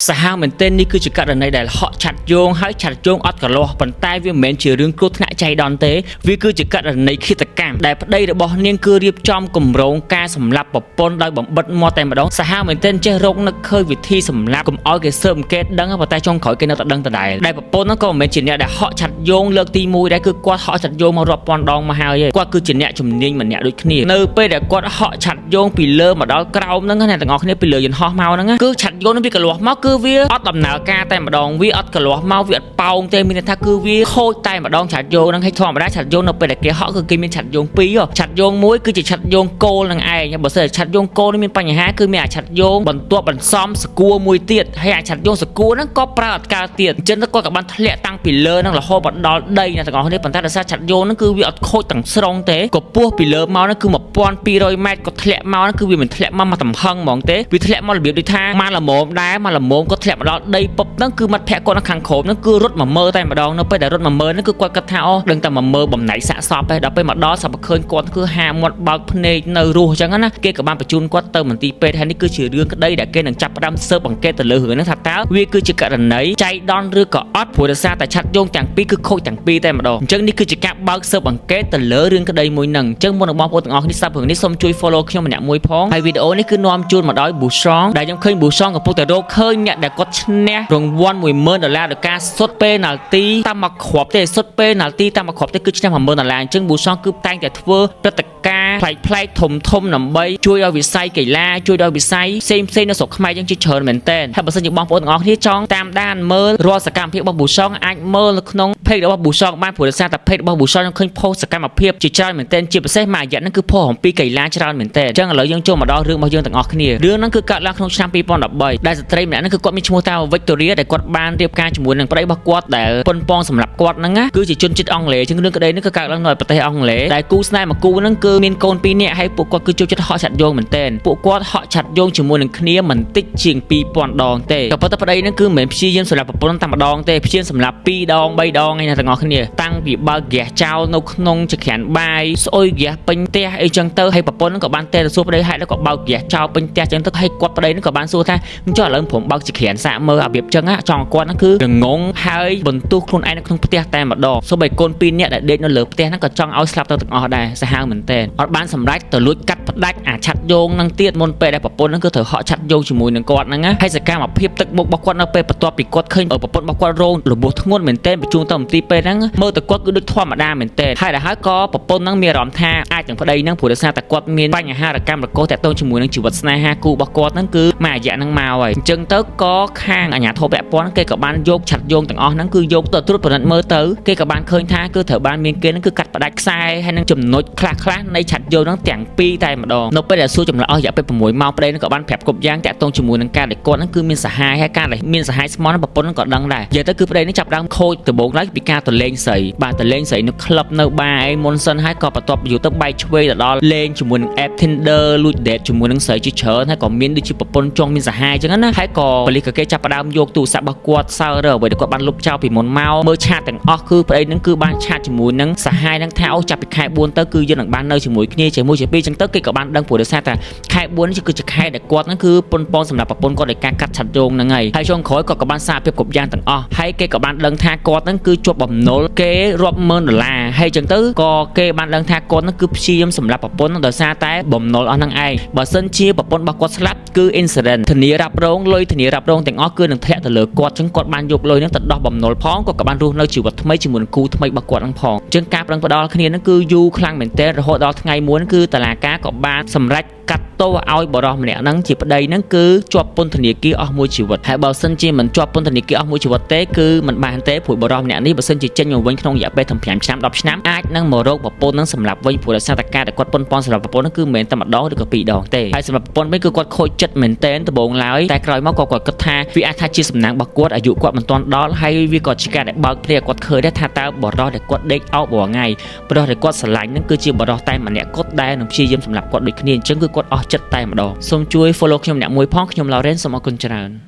សហមែនទែននេះគឺជាករណីដែលហក់ឆាត់យោងហើយឆាត់យោងអត់កលាស់ប៉ុន្តែវាមិនមែនជារឿងគ្រោះថ្នាក់ចៃដន្យទេវាគឺជាករណីឃាតកម្មដែលប្តីរបស់នាងគឺរៀបចំគម្រោងការសម្លាប់ប្រពន្ធដោយបំបិតមាត់តែម្ដងសហមែនទែនចេះរកនឹកឃើញវិធីសម្លាប់កុំឲ្យគេស៊ើបអង្កេតដឹងប៉ុន្តែចុងក្រោយគេនៅតែដឹងដដែលដែលប្រពន្ធហ្នឹងក៏មិនមែនជាអ្នកដែលហក់ឆាត់យោងលើកទី1ដែរគឺគាត់ហក់ឆាត់យោងមករាប់ពាន់ដងមកហើយគាត់គឺជាអ្នកជំនាញម្នាក់ដូចគ្នានៅពេលដែលគាត់ហក់ឆាត់យោងពីលើមកដល់ក្រោមហ្នឹងអ្នកទាំងអស់គ្នាពីលើយន្តហោះមកហ្នឹងគឺឆាត់យោងនឹងវាកលាស់មកគឺវាអត់ដំណើរការតែម្ដងវាអត់កលាស់មកវាអត់ប៉ោងទេមានន័យថាគឺវាខូចតែម្ដងឆាត់យោងហ្នឹងហើយធម្មតាឆាត់យោងនៅពេលដែលគេហក់គឺគេមានឆាត់យោង2ឆាត់យោង1គឺជាឆាត់យោងគោលនឹងឯងបើសិនឆាត់យោងគោលនេះមានបញ្ហាគឺមានអាឆាត់យោងបន្ទាប់បន្សំសគួរមួយទៀតហើយអាឆាត់យោងសគួរហ្នឹងក៏ប្រើអត់កើតទៀតអញ្ចឹងគាត់ក៏បានធ្លាក់តាំងពីលើហ្នឹងរហូតដល់ដីអ្នកទាំងអស់គ្នាប៉ុន្តែដោយសារឆាត់យោងហ្នឹងគឺវាអត់ខូចទាំងស្រុងទេក៏ពោះពីលើមកហ្នឹងគឺ1200ម៉ែត្រក៏ធ្លាក់មកហ្នឹងគឺវាមិនធ្លាក់មកតំហឹងហ្មងទេវាធ្លាក់មករបៀបដូចថាមកល្មមដែរមកល្មមក៏ធ្លាក់មកដល់ដីពុបហ្នឹងគឺមាត់ភ័ក្រគាត់នៅខាងក្រោមហ្នឹងគឺរត់មកមើលតែម្ដងនៅពេលដែលរត់មកមើលហ្នឹងគឺគាត់គិតថាអូដឹងតែមកមើលបំណៃសាកសពទេដល់ពេលមកដល់សាប់ឃើញគាត់គឺហាមាត់បើកភ្នែកនៅរស់អញ្ចឹងណាគេក៏បានបញ្ជូនគាត់ទៅមន្ទីរពេទ្យហើយនេះគឺជារឿងក្តីដែលគេនឹងចាប់ផ្ដើមស៊ើបអង្កេតទៅលើរឿងហ្នឹងថាតើវាគឺជាករណីចៃដន្យឬក៏អត់ព្រោះដោយសារតែឆាត់យោងទាំងពីរគឺខូចទាំងពីរតែម្ដងអញ្ចឹងនេះគឺជាការបើកស៊ើបអង្កេតទៅលើរឿងក្តីមួយហ្នឹងអញ្ចឹងមុននឹងបងប្អូនទាំងអស់គ្នាស្ដាប់រឿងនេះសូមជួយ follow ខ្ញុំម្នាក់មួយផងហើយវីដេអូនេះគឺនាំជូនមកដោយ Bushong ដែលខ្ញុំឃើញ Bushong កំពុងតែរកឃើញអ្នកដែលគាត់ឈ្នះរង្វាន់$10000ដោយការសុទ្ធពេណាល់ទីតាមមកគ្រាប់ទេសុទ្ធពេណាល់ទីតាមមកគ្រាប់ទេគឺឈ្នះ$10000អញ្ចឹង Bushong គឺតែងតែធ្វើព្រឹត្តិការណ៍ប្លែកៗធំដើម្បីជួយឲ្យវិស័យកីឡាជួយដល់វិស័យផ្សេងនៅស្រុកខ្មែរយើងជាច្រើនមែនទែនហើយបើសិនជាបងប្អូនទាំងអស់គ្នាចង់តាមដានមើលរាល់សកម្មភាពរបស់ Bushong អាចមើលនៅក្នុង page របស់ Bushong បានព្រោះដោយសារតែ page របស់ Bushong ខ្ញុំឃើញ post សកម្មភាពជាច្រើនមែនទែនជាពិសេសមួយរយៈហ្នឹងគឺ post អំពីកីឡាច្រើនមែនទែនអញ្ចឹងឥឡូវយើងចូលមកដល់រឿងរបស់យើងទាំងអស់គ្នារឿងហ្នឹងគឺកើតឡើងក្នុងឆ្នាំ2013ដែលស្ត្រីម្នាក់ហ្នឹងគឺគាត់មានឈ្មោះថា Victoria ដែលគាត់បានរៀបការជាមួយនឹងប្តីរបស់គាត់ដែលប៉ុនប៉ងសម្រាប់គាត់ហ្នឹងណាគឺជាជនជាតិអង់គ្លេសអញ្ចឹងរឿងក្តីនេះគឺកើតឡើងនៅប្រទេសអង់គ្លេសដែលគូស្នេហ៍មួយគូហ្នឹងគឺមានកូន2នាក់ហើយពួកគាត់គឺចូលចិត្តហក់ឆាត់យោងមែនទែនពួកគាត់ហក់ឆាត់យោងជាមួយនឹងគ្នាមិនតិចជាង2000ដងទេក៏ប៉ុន្តែប្តីហ្នឹងគឺមិនមែនព្យាយាមសម្រាប់ប្រពន្ធតែម្ដងទេព្យាយាមសម្រាប់2ដង3ដងឯណាទាំងអស់គ្នាតាំងពីបើកហ្គាសចោលនៅក្នុងចក្រានបាយស្អុយហ្គាសពេញផ្ទះអីចឹងទៅហើយប្រពន្ធហ្នឹងក៏បានទៅសួរប្តីហេតុក៏បើកហ្គាសចោលពេញផ្ទះចឹងទៅហើយគាត់ប្តីហ្នឹងក៏បានសួរថាអញ្ចឹងឥឡូវព្រមបើកចក្រានសាកមើលអារបៀបចឹងចង់គាត់ហ្នឹងគឺរងងហើយបន្ទោសខ្លួនឯងនៅក្នុងផ្ទះតែម្ដងសូម្បីកូន2នាក់ដែលដេកនៅលើផ្ទះហ្នឹងក៏ចង់ឲ្យស្លាប់ទៅទាំងអស់ដែរសាហាវមែនទែនអត់បានសម្រេចទៅលួចកាត់ផ្ដាច់អាឆាត់យោងហ្នឹងទៀតមុនពេលដែលប្រពន្ធហ្នឹងគឺត្រូវហក់ឆាត់យោងជាមួយនឹងគាត់ហ្នឹងហើយសកម្មភាពទឹកមុខរបស់គាត់នៅពេលបន្ទាប់ពីគាត់ឃើញប្រពន្ធរបស់គាត់រងរបួសធ្ងន់មែនទែនបញ្ជូនទៅមន្ទីរពេទ្យហ្នឹងមើលទៅគាត់គឺដូចធម្មតាមែនទែនហើយដល់ហើយក៏ប្រពន្ធហ្នឹងមានអារម្មណ៍ថាអាចនឹងប្តីហ្នឹងព្រោះដោយសារតែគាត់មានបញ្ហារកម្មរកោសតាក់ទងជាមួយនឹងជីវិតស្នេហាគូរបស់គាត់ហ្នឹងគឺមួយរយៈហ្នឹងមកហើយអញ្ចឹងទៅក៏ខាងអាជ្ញាធរពាក់ព័ន្ធគេក៏បានយកឆាត់យោងទាំងអស់ហ្នឹងគឺយកទៅត្រួតពិនិត្យមើលទៅគេក៏បានឃើញថាគឺត្រូវបានមានគេហ្នឹងគឺកាត់ផ្ដាច់ខ្សែហើយនឹងចំណុចខ្លះនៃឆាត់យោងហ្នឹងទាំងពីរតែម្ដងនៅពេលដែលសួរចម្លើយអស់រយៈពេល6ម៉ោងប្តីហ្នឹងក៏បានប្រាប់គ្រប់យ៉ាងតាក់ទងជាមួយនឹងការដែលគាត់ហ្នឹងគឺមានសហាយហើយការដែលមានសហាយស្មោះហ្នឹងប្រពន្ធហ្នឹងក៏ដឹងដែរនិយាយទៅគឺប្តីហ្នឹងចាប់ដើមខូចដំបូងឡើយពីការទៅលេងស្រីបាទទៅលេងស្រីនៅក្លឹបនៅបារអីមុនសិនហើយក៏បន្ទាប់យូរទៅបែកឆ្វេងទៅដល់លេងជាមួយនឹង app Tinder លួច date ជាមួយនឹងស្រីជាច្រើនហើយក៏មានដូចជាប្រពន្ធចង់មានសហាយអញ្ចឹងណាហើយក៏ប៉ូលីសក៏គេចាប់ផ្ដើមយកទូរស័ព្ទរបស់គាត់សើរអ្វីដែលគាត់បានលុបចោលពីមុនមកមើលឆាតទាំងអស់គឺប្តីហ្នឹងគឺបានឆាតជាមួយនឹងសហាយហ្នឹងថាអូចាប់ពីខែ4ទៅគឺយើងនឹងបាននៅជាមួយគ្នាជាមួយជាពីរអញ្ចឹងទៅគេក៏បានដឹងព្រោះដោយសារតែខែ4នេះគឺជាខែដែលគាត់ហ្នឹងគឺប៉ុនប៉ងសម្រាប់ប្រពន្ធគាត់ដោយការកាត់ឆាត់យោងហ្នឹងហើយចុងក្រោយគាត់ក៏បានសារភាពគ្រប់យ៉ាងទាំងអស់ហើយគេក៏បានដឹងថាគាត់ហ្នឹងគឺជាប់បំណុលគេរាប់$10000ហើយអញ្ចឹងទៅក៏គេបានដឹងថាគាត់ហ្នឹងគឺព្យាយាមសម្រាប់ប្រពន្ធដោយសារតែបំណុលអស់ហ្នឹងឯងបើសិនជាប្រពន្ធរបស់គាត់ស្លាប់គឺ incident ធានារ៉ាប់រងលុយធានារ៉ាប់រងទាំងអស់គឺនឹងធ្លាក់ទៅលើគាត់អញ្ចឹងគាត់បានយកលុយហ្នឹងទៅដោះបំណុលផងគាត់ក៏បានរស់នៅជីវិតថ្មីជាមួយនឹងគូថ្មីរបស់គាត់ហ្នឹងផងអញ្ចឹងការប្រឹងផ្ដាល់គ្នាហ្នឹងគឺយូរខ្លាំងមែនទែនរហូតដល់ថ្ងៃមួយគឺតុលាការក៏បានសម្រេចកាត់ទោសឲ្យបរិសម្នាក់ហ្នឹងជាប្តីហ្នឹងគឺជាប់ពន្ធនាគារអស់មួយជីវិតហើយបើសិនជាមិនជាប់ពន្ធនាគារអស់មួយជីវិតទេគឺមិនបានទេព្រោះបរិសម្នាក់នេះបើសិនជាចេញមកវិញក្នុងរយៈពេល5ឆ្នាំ10ឆ្នាំអាចនឹងមករកប្រពន្ធហ្នឹងសម្រាប់វិញព្រោះដោយសារតែការដែលគាត់ប៉ុនប៉ងសម្រាប់ប្រពន្ធហ្នឹងគឺមិនមែនតែម្ដងឬក៏ពីរដងទេហើយសម្រាប់ប្រពន្ធវិញគឺគាត់ខូចចិត្តមែនទែនដំបូងឡើយតែក្រោយមកគាត់គិតថាវាអាចថាជាសំណាងរបស់គាត់អាយុគាត់មិនទាន់ដល់ហើយវាក៏ជាការដែលបើកភ្នែកគាត់ឃើញដែរថាតើបរិសដែលគាត់ដេកអោបរាល់ថ្ងៃបរិសដែលគាត់ស្រឡាញ់ហ្នឹងគឺជាបរិសតែម្នាក់គត់ដែលនឹងព្យាយាមសម្រាប់គាត់ដូចគ្នាអញ្ចឹងគឺគាត់អស់ចិត្តតែម្ដងសូមជួយ follow ខ្ញុំអ្នកមួយផងខ្ញុំ Lauren សូមអរគុណច្រើន